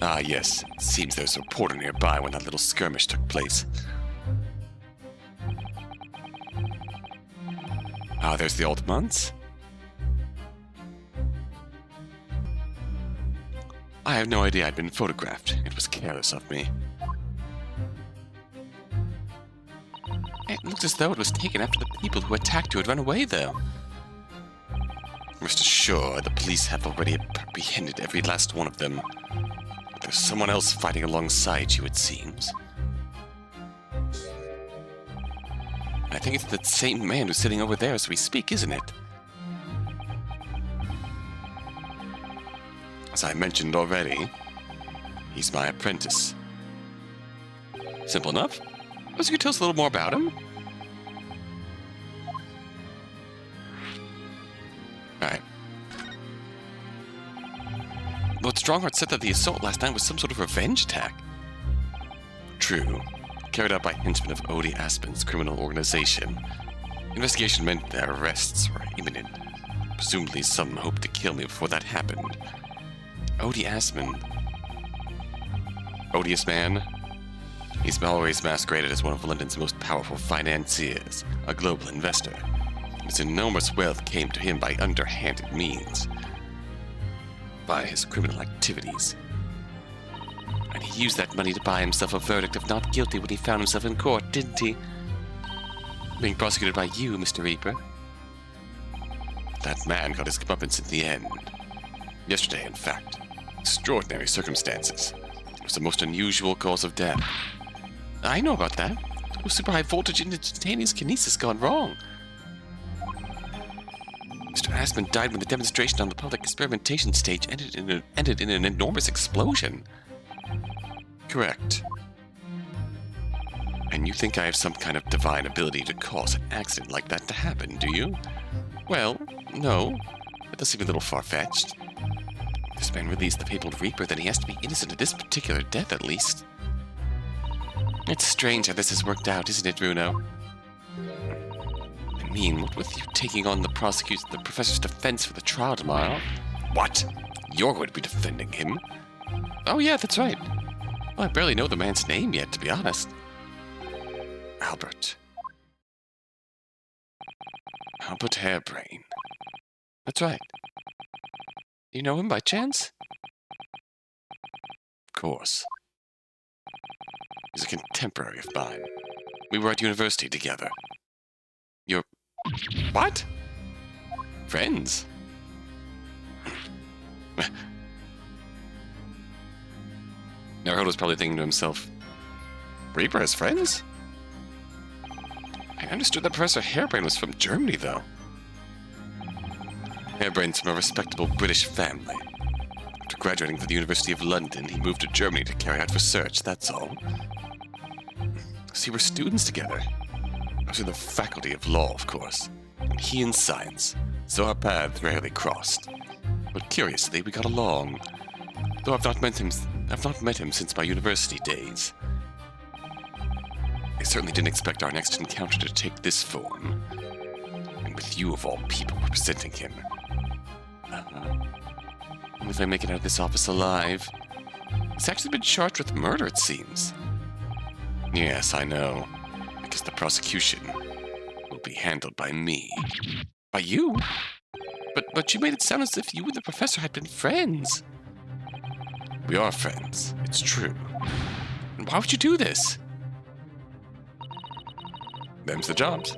Ah, yes. It seems there's a reporter nearby when that little skirmish took place. Ah, there's the old months. I have no idea I'd been photographed. It was careless of me. It looks as though it was taken after the people who attacked you had run away, though. Rest assured, the police have already apprehended every last one of them. But there's someone else fighting alongside you, it seems. I think it's that same man who's sitting over there as we speak, isn't it? As I mentioned already, he's my apprentice. Simple enough. Suppose you could tell us a little more about him? Alright. Lord Strongheart said that the assault last night was some sort of revenge attack. True. Carried out by henchmen of Odie Aspen's criminal organization. Investigation meant their arrests were imminent. Presumably some hoped to kill me before that happened. Odie Aspen. Odious man? He's always masqueraded as one of London's most powerful financiers, a global investor. His enormous wealth came to him by underhanded means. By his criminal activities. And he used that money to buy himself a verdict of not guilty when he found himself in court, didn't he? Being prosecuted by you, Mr. Reaper. That man got his comeuppance in the end. Yesterday, in fact. Extraordinary circumstances. It was the most unusual cause of death. I know about that. It was super high voltage instantaneous kinesis gone wrong. Mr. Aspen died when the demonstration on the public experimentation stage ended in an enormous explosion. Correct. And you think I have some kind of divine ability to cause an accident like that to happen, do you? Well, no. That does seem a little far-fetched. If this man released the fabled Reaper, then he has to be innocent of this particular death, at least. It's strange how this has worked out, isn't it, Runo? I mean, what with you taking on the professor's defense for the trial tomorrow? What? You're going to be defending him? Oh yeah, that's right. Well, I barely know the man's name yet, to be honest. Albert. Albert Hairbrain. That's right. You know him by chance? Of course. He's a contemporary of mine. We were at university together. You're... What? Friends? Naruhodo's probably thinking to himself, Reaper has friends? I understood that Professor Hairbrain was from Germany, though. Hairbrain's from a respectable British family. After graduating from the University of London, he moved to Germany to carry out research, that's all. See, we're students together. I was in the faculty of law, of course, and he in science, so our paths rarely crossed. But curiously, we got along. Though I've not met him since my university days. I certainly didn't expect our next encounter to take this form. And with you, of all people, representing him. And if I make it out of this office alive, he's actually been charged with murder, it seems. Yes, I know. Because the prosecution will be handled by me. By you? But you made it sound as if you and the professor had been friends. We are friends, it's true. And why would you do this? Them's the jobs.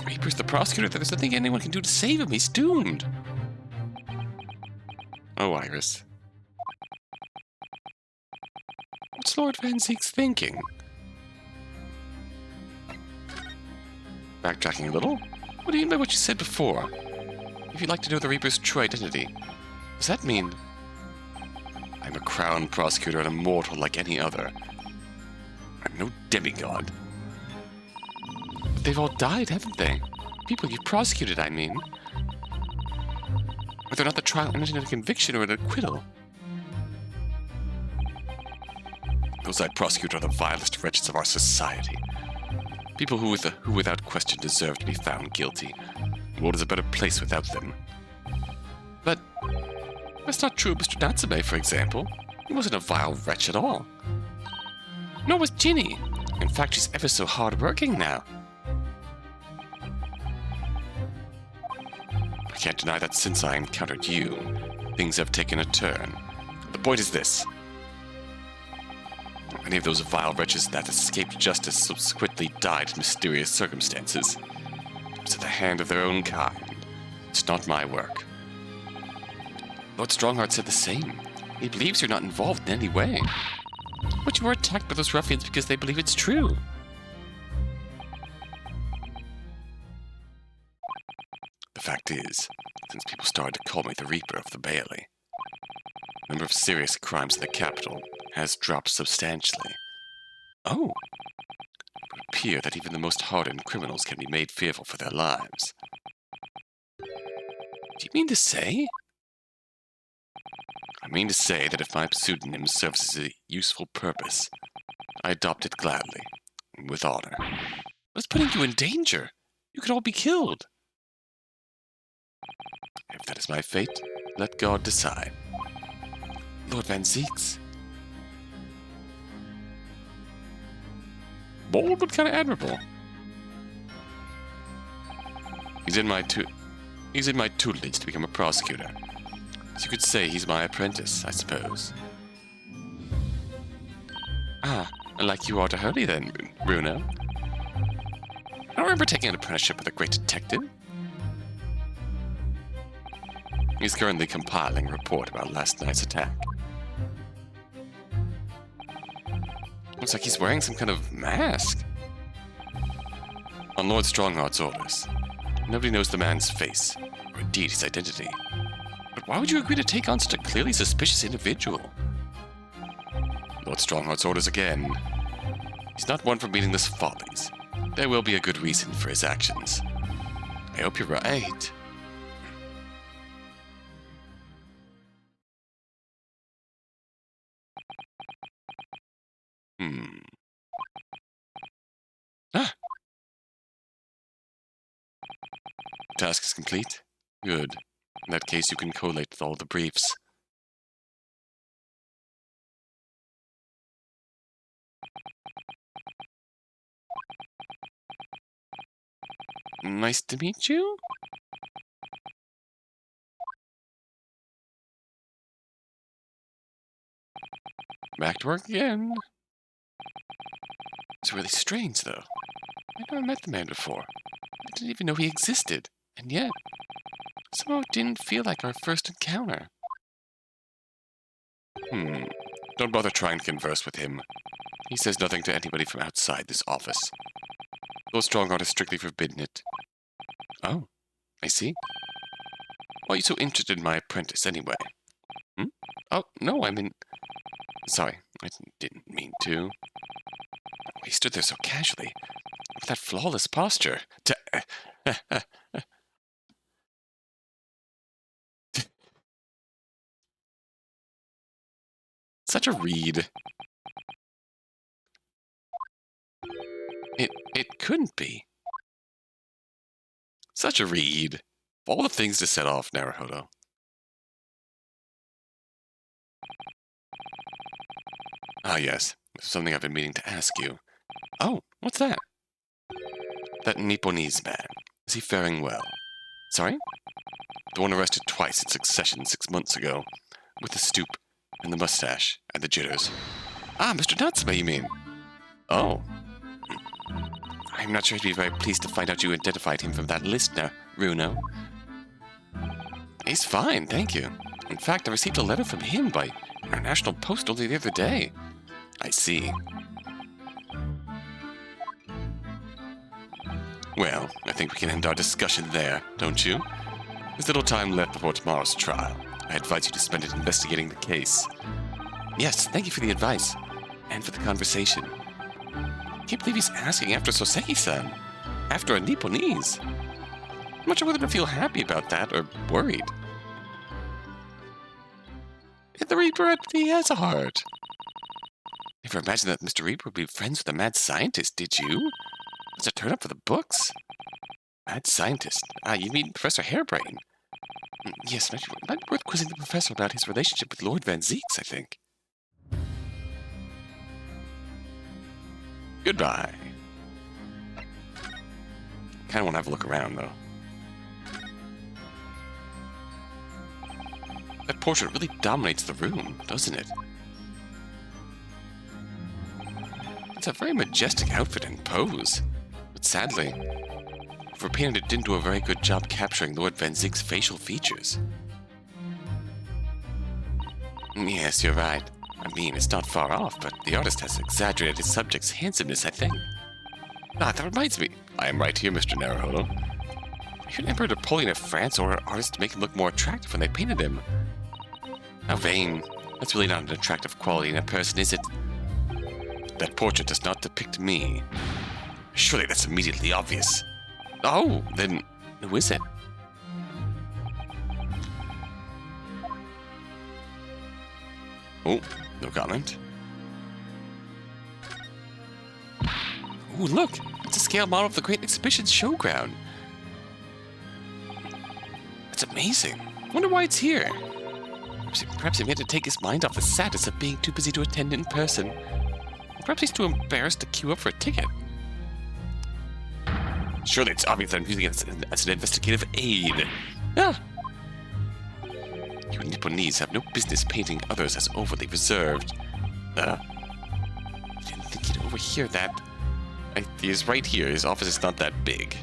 Reaper's the prosecutor. There's nothing anyone can do to save him. He's doomed. Oh, Iris. What's Lord Van Zieks thinking? Backtracking a little? What do you mean by what you said before? If you'd like to know the Reaper's true identity, does that mean I'm a crown prosecutor and a mortal like any other? I'm no demigod. But they've all died, haven't they? People you prosecuted, I mean. Whether or not the trial ended in a conviction or an acquittal. Those I prosecute are the vilest wretches of our society. People who without question deserve to be found guilty. The world is a better place without them. But that's not true of Mr. Natsume, for example. He wasn't a vile wretch at all. Nor was Ginny. In fact, she's ever so hard-working now. I can't deny that since I encountered you, things have taken a turn. The point is this. Any of those vile wretches that escaped justice subsequently died in mysterious circumstances. It was at the hand of their own kind. It's not my work. Lord Strongheart said the same. He believes you're not involved in any way. But you were attacked by those ruffians because they believe it's true. The fact is, since people started to call me the Reaper of the Bailey, the number of serious crimes in the capital has dropped substantially. Oh! It would appear that even the most hardened criminals can be made fearful for their lives. Do you mean to say? I mean to say that if my pseudonym serves as a useful purpose, I adopt it gladly, and with honor. But it's putting you in danger. You could all be killed. If that is my fate, let God decide. Lord Van Zieks. Bold but kind of admirable. He's in my tutelage to become a prosecutor. So you could say he's my apprentice, I suppose. Ah, like you are to Hurley then, Bruno. I don't remember taking an apprenticeship with a great detective. He's currently compiling a report about last night's attack. Looks like he's wearing some kind of mask. On Lord Strongheart's orders. Nobody knows the man's face, or indeed his identity. But why would you agree to take on such a clearly suspicious individual? Lord Strongheart's orders again. He's not one for meaningless follies. There will be a good reason for his actions. I hope you're right. Ah! Task is complete? Good. In that case, you can collate with all the briefs. Nice to meet you? Back to work again. It's really strange, though. I never met the man before. I didn't even know he existed. And yet, somehow it didn't feel like our first encounter. Don't bother trying to converse with him. He says nothing to anybody from outside this office. Lord Strongheart has strictly forbidden it. Oh, I see. Why are you so interested in my apprentice, anyway? Oh, no, I mean... Sorry, I didn't mean to. He stood there so casually, with that flawless posture. Such a read. It couldn't be. Such a read. All the things to set off Naruhodo. Ah, yes. There's something I've been meaning to ask you. Oh, what's that? That Nipponese man. Is he faring well? Sorry? The one arrested twice in succession 6 months ago. With the stoop, and the mustache, and the jitters. Ah, Mr. Natsume, you mean? Oh. I'm not sure he'd be very pleased to find out you identified him from that list now, Runo. He's fine, thank you. In fact, I received a letter from him by International Post only the other day. I see. Well, I think we can end our discussion there, don't you? There's little time left before tomorrow's trial. I advise you to spend it investigating the case. Yes, thank you for the advice. And for the conversation. I can't believe he's asking after Soseki-san. After a Nipponese. I'm not sure whether to feel happy about that or worried. The Reaper, he has a heart. Never imagined that Mr. Reaper would be friends with a mad scientist, did you? Does it turn up for the books? Mad scientist? Ah, you mean Professor Hairbrain? Yes, might be worth quizzing the professor about his relationship with Lord Van Zieks, I think. Goodbye. Kinda wanna have a look around, though. That portrait really dominates the room, doesn't it? It's a very majestic outfit and pose. But sadly, for painted it didn't do a very good job capturing Lord Van Zieks' facial features. Yes, you're right. I mean, it's not far off, but the artist has exaggerated his subject's handsomeness, I think. Ah, that reminds me. I am right here, Mr. Naruhodo. Should Emperor Napoleon of France or an artist make him look more attractive when they painted him? How vain. That's really not an attractive quality in a person, is it? That portrait does not depict me. Surely that's immediately obvious. Oh, then who is it? Oh, no comment. Oh, look! It's a scale model of the Great Exhibition's showground. That's amazing. Wonder why it's here. Perhaps he meant to take his mind off the sadness of being too busy to attend in person. Perhaps he's too embarrassed to queue up for a ticket. Surely it's obvious that I'm using it as an investigative aid. Ah! You Nipponese have no business painting others as overly reserved. I didn't think he'd overhear that. He's right here. His office is not that big.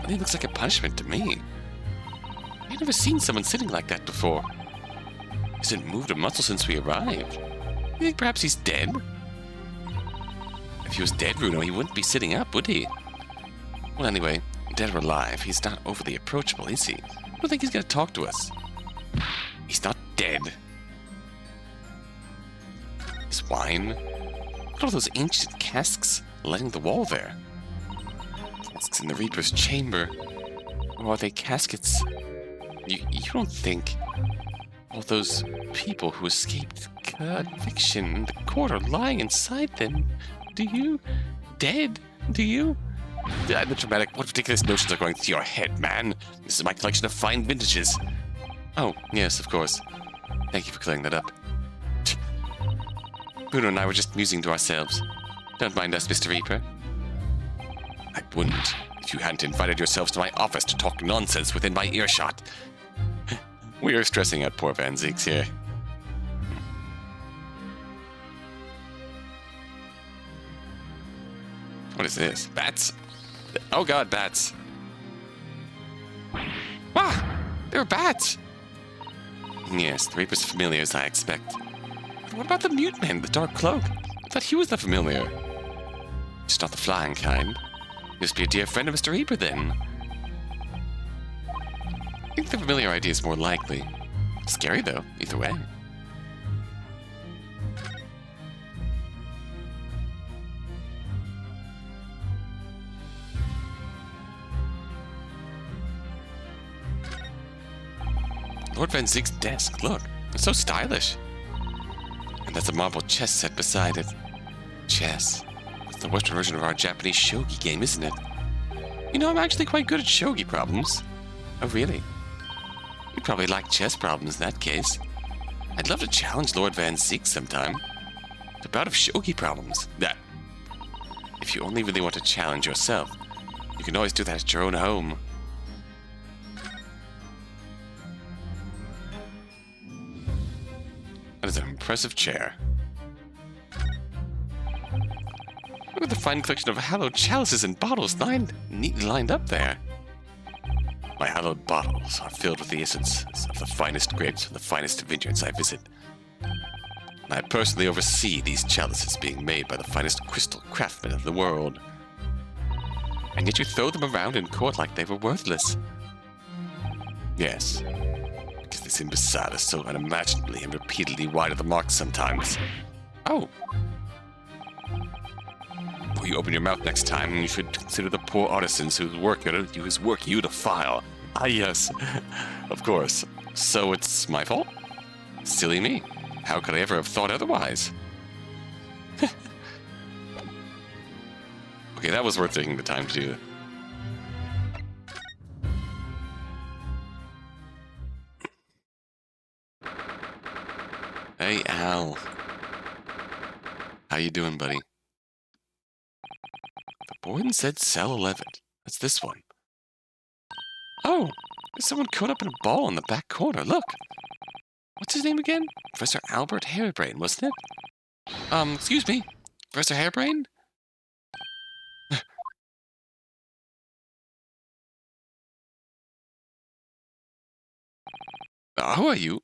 Well, it looks like a punishment to me. I've never seen someone sitting like that before. He hasn't moved a muscle since we arrived. You think perhaps he's dead? If he was dead, Runo, he wouldn't be sitting up, would he? Well, anyway, dead or alive, he's not overly approachable, is he? I don't think he's going to talk to us. He's not dead. His wine? Look at all those ancient casks lining the wall there. Casks in the Reaper's chamber. Or are they caskets? You don't think all those people who escaped conviction in the court are lying inside them, do you? Dead, do you? The dramatic, what ridiculous notions are going through your head, man? This is my collection of fine vintages. Oh, yes, of course. Thank you for clearing that up. Bruno and I were just musing to ourselves. Don't mind us, Mr. Reaper. I wouldn't, if you hadn't invited yourselves to my office to talk nonsense within my earshot. We are stressing out poor Van Zieks here. What is this? Bats? Oh god, bats. Ah! There are bats! Yes, the Reaper's familiars, I expect. But what about the mute man with the dark cloak? I thought he was the familiar. Just not the flying kind. He must be a dear friend of Mr. Reaper, then. I think the familiar idea is more likely. Scary, though, either way. Lord Van Zieks' desk, look. It's so stylish. And there's a marble chess set beside it. Chess. It's the Western version of our Japanese shogi game, isn't it? You know, I'm actually quite good at shogi problems. Oh, really? You'd probably like chess problems in that case. I'd love to challenge Lord Van Zieks sometime. It's a bout of shogi problems. That. If you only really want to challenge yourself, you can always do that at your own home. That is an impressive chair. Look at the fine collection of hallowed chalices and bottles neatly lined up there. My hallowed bottles are filled with the essence of the finest grapes from the finest vineyards I visit. And I personally oversee these chalices being made by the finest crystal craftsmen of the world. And yet you throw them around in court like they were worthless. Yes, because this imbecile is so unimaginably and repeatedly wide of the mark sometimes. Oh. Before you open your mouth next time, you should consider the poor artisans whose work you defile. Ah, yes. Of course. So it's my fault? Silly me. How could I ever have thought otherwise? Okay, that was worth taking the time to do. Hey, Al. How you doing, buddy? The board said cell 11. That's this one. Oh, there's someone caught up in a ball in the back corner. Look. What's his name again? Professor Albert Hairbrain, wasn't it? Excuse me. Professor Hairbrain? Who are you?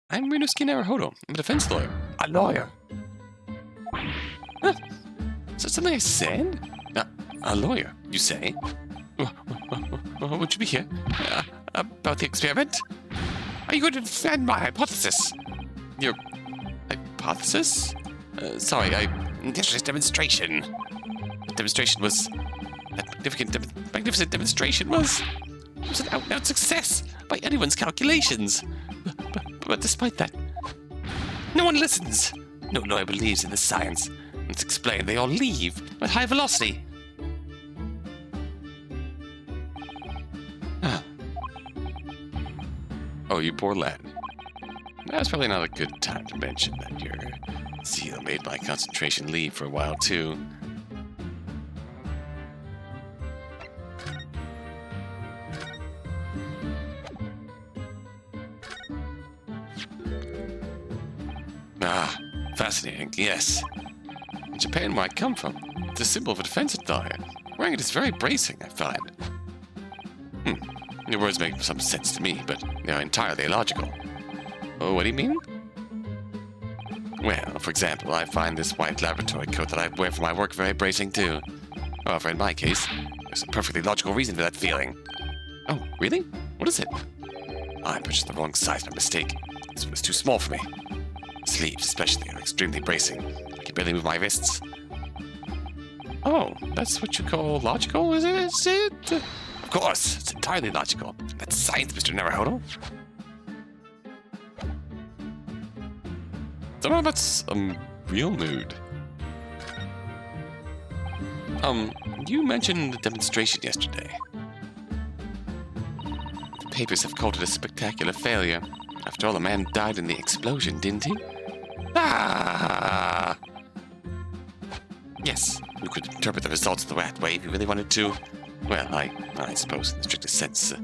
I'm Ryunosuke Naruhodo. I'm a defense lawyer. A lawyer? Huh? Is that something I said? A lawyer, you say? Would you be here? About the experiment? Are you going to defend my hypothesis? Your hypothesis? Sorry, yesterday's demonstration. The demonstration was... That magnificent demonstration was an out-and-out success by anyone's calculations. But despite that, no one listens. No lawyer believes in the science. It's explained they all leave at high velocity. Oh, you poor lad. That's probably not a good time to mention that your zeal made my concentration leave for a while, too. Ah, fascinating, yes. In Japan, where I come from, it's a symbol of a defense lawyer. Wearing it is very bracing, I find. Your words make some sense to me, but they are entirely illogical. Oh, what do you mean? Well, for example, I find this white laboratory coat that I wear for my work very bracing, too. However, in my case, there's a perfectly logical reason for that feeling. Oh, really? What is it? I purchased the wrong size by mistake. This one is too small for me. Sleeves, especially, are extremely bracing. I can barely move my wrists. Oh, that's what you call logical, is it? Of course, it's entirely logical. That's science, Mr. Naruhodo. Somehow that's a real mood. You mentioned the demonstration yesterday. The papers have called it a spectacular failure. After all, a man died in the explosion, didn't he? Ah! Yes, you could interpret the results that way if you really wanted to. Well, I suppose in the strictest sense,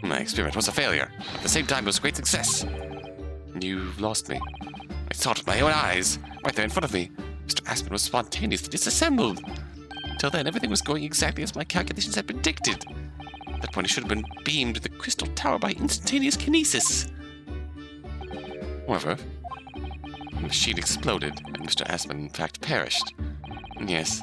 my experiment was a failure. At the same time, it was a great success. You've lost me. I saw it with my own eyes, right there in front of me. Mr. Aspen was spontaneously disassembled. Until then, everything was going exactly as my calculations had predicted. At that point, he should have been beamed to the crystal tower by instantaneous kinesis. However, the machine exploded, and Mr. Aspen, in fact, perished. And yes,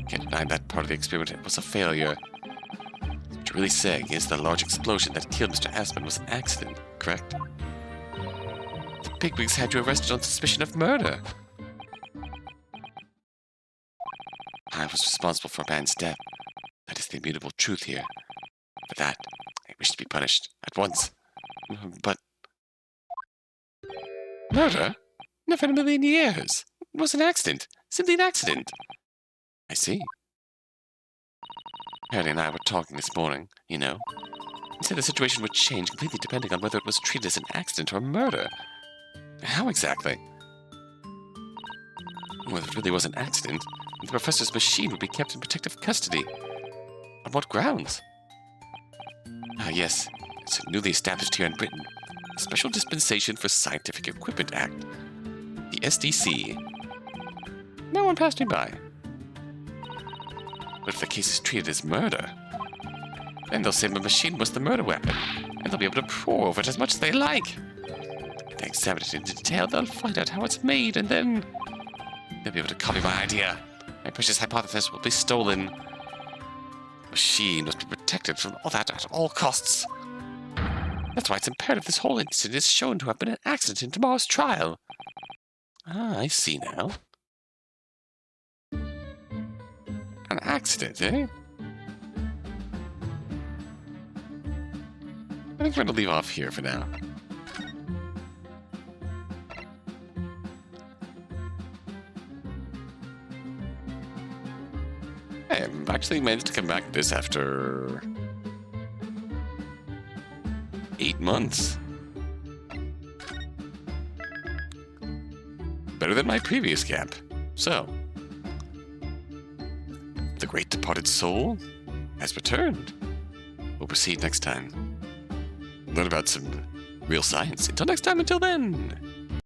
can't deny that part of the experiment was a failure. What you're really saying is the large explosion that killed Mr. Aspen was an accident, correct? The pigwigs had you arrested on suspicion of murder. I was responsible for a man's death. That is the immutable truth here. For that, I wish to be punished at once. But... Murder? Never in a million years. It was an accident. Simply an accident. I see. Harry and I were talking this morning, you know. He said the situation would change completely depending on whether it was treated as an accident or murder. How exactly? Well, if it really was an accident, the professor's machine would be kept in protective custody. On what grounds? Ah, yes. It's newly established here in Britain. The Special Dispensation for Scientific Equipment Act. The SDC. No one passed me by. But if the case is treated as murder, then they'll say my machine was the murder weapon, and they'll be able to pore over it as much as they like. If they examine it in detail, they'll find out how it's made, and then they'll be able to copy my idea. My precious hypothesis will be stolen. The machine must be protected from all that at all costs. That's why it's imperative this whole incident is shown to have been an accident in tomorrow's trial. Ah, I see now. An accident, eh? I think we're going to leave off here for now. I actually managed to come back to this after 8 months. Better than my previous gap. So, the great departed soul has returned. We'll proceed next time. Learn about some real science. Until next time, until then.